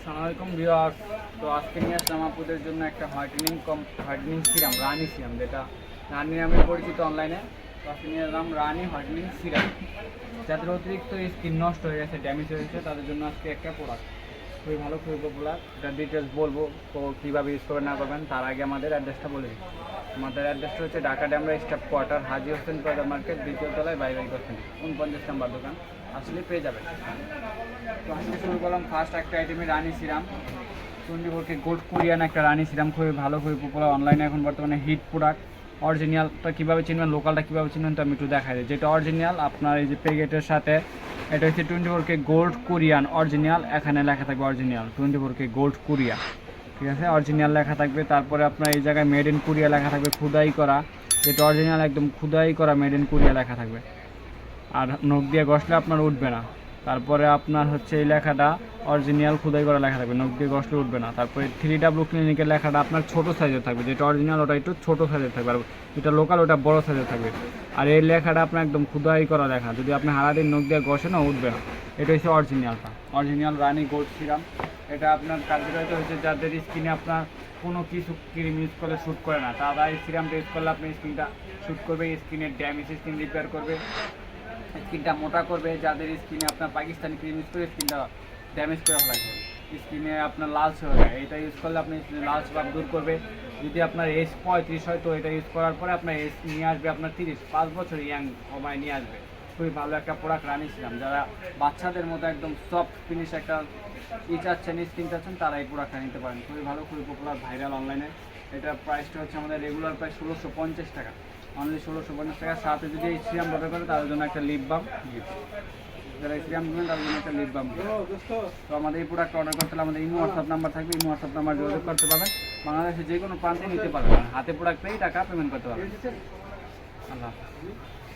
আসসালামু আলাইকুম ভিউয়ার্স। তো আজকে নিয়ে আসলাম আপুদের জন্য একটা হোয়াইটেনিং সিরাম, রানি সিরাম, যেটা রানি নামে পরিচিত অনলাইনে। তো আজকে নিয়ে এলাম রানি হোয়াইটেনিং সিরাম। যাদের অতিরিক্ত স্কিন নষ্ট হয়ে গেছে, ড্যামেজ হয়ে গেছে, তাদের জন্য আজকে একটা প্রোডাক্ট খুবই ভালো, খুবই পপুলার। এটা ডিটেলস বলবো, তো কীভাবে ইউজ করবেন না করবেন তার আগে আমাদের অ্যাড্রেসটা বলে দিই। আমাদের অ্যাড্রেসটা হচ্ছে ঢাকা ড্যামরা স্টাফ কোয়ার্টার, হাজি হোসেন প্লাজা মার্কেট, দ্বিতীয় তলায়, বাই কসমেটিক, 49 নম্বর দোকান, আসলে পেয়ে যাবেন। তো আজকে শুরু করলাম ফার্স্ট একটা আইটেমে রানি সিরাম, 24K গোল্ড কোরিয়ান একটা রানি সিরাম, খুবই ভালো, খুবই পপুলার অনলাইনে এখন বর্তমানে হিট প্রোডাক্ট। অরিজিনালটা কীভাবে চিনবেন, লোকালটা কীভাবে চিনবেন, তো আমি একটু দেখাই দিই। যেটা অরিজিনাল আপনার এই যে প্যাকেটের সাথে, এটা হচ্ছে 24K গোল্ড কোরিয়ান অরিজিনাল, এখানে লেখা থাকবে অরিজিনাল 24K গোল্ড কোরিয়া, ঠিক আছে, অরিজিনাল লেখা থাকবে। তারপরে আপনার এই জায়গায় মেড ইন কোরিয়া লেখা থাকবে, খুদাই করা, যেটা অরিজিনাল একদম খুদাই করা মেড ইন কোরিয়া লেখা থাকবে, আর নখ দিয়ে ঘষলে আপনার উঠবে না। তারপরে আপনার হচ্ছে এই লেখাটা অরিজিনাল খুদাই করা লেখা থাকবে, নখ দিয়ে ঘষলে উঠবে না। তারপরে 3W ক্লিনিকের লেখাটা আপনার ছোটো সাইজের থাকবে, যেটা অরিজিনাল ওটা একটু ছোটো সাইজের থাকবে, আর যেটা লোকাল ওটা বড় সাইজের থাকবে। আর এই লেখাটা আপনার একদম খুদাই করা লেখা, যদি আপনি হারাদিন নখ দিয়ে ঘষে না উঠবে না। এটা হচ্ছে অরিজিনালটা, অরিজিনাল রানি গোল্ড সিরাম। এটা আপনার কার্যকারিতা হচ্ছে যাদের স্কিনে আপনার কোনো কিছু ক্রিম ইউজ করলে শ্যুট করে না, তারা এই সিরামটা ইউজ করলে আপনার স্কিনটা শ্যুট করবে, স্কিনের ড্যামেজ স্কিন রিপেয়ার করবে, স্কিনটা মোটা করবে। যাদের স্কিনে আপনার পাকিস্তানি ক্রিম ইউজ করে স্কিনটা ড্যামেজ করে ফেলাছে, স্কিনে আপনার লালচে হয়ে যায়, এটা ইউজ করলে আপনি স্কিনে লালচে ভাব দূর করবে। যদি আপনার এজ 35 হয়, তো এটা ইউজ করার পরে আপনার এজ নিয়ে আসবে আপনার 35 বছর ইয়াং সময় নিয়ে আসবে। খুবই ভালো একটা প্রোডাক্ট রানি সিরাম। যারা বাচ্চাদের মতো একদম সফট ফিনিশ একটা চাচ্ছেন, স্কিন চাচ্ছেন, তারা এই প্রোডাক্টটা নিতে পারেন। খুবই ভালো, খুবই পপুলার, ভাইরাল অনলাইনে। এটার প্রাইসটা হচ্ছে আমাদের রেগুলার প্রাইস 1650 টাকা, অনলি 1650 টাকা। সাথে যদি এই সিরাম অর্ডার করেন তাদের জন্য একটা লিপ বাম গিফট, যারা এই সিরাম দেবেন তাদের জন্য একটা লিপ বাম গিফট। তো আমাদের এই প্রোডাক্ট অর্ডার করতে হলে আমাদের ইমো হোয়াটসঅ্যাপ নাম্বার থাকবে, ইমো হোয়াটসঅ্যাপ নাম্বার যোগাযোগ করতে পারবেন। বাংলাদেশে যে কোনো প্রান্তে নিতে পারবেন, হাতে প্রোডাক্ট পেয়েই টাকা পেমেন্ট করতে পারবেন। আল্লাহ হাফেজ।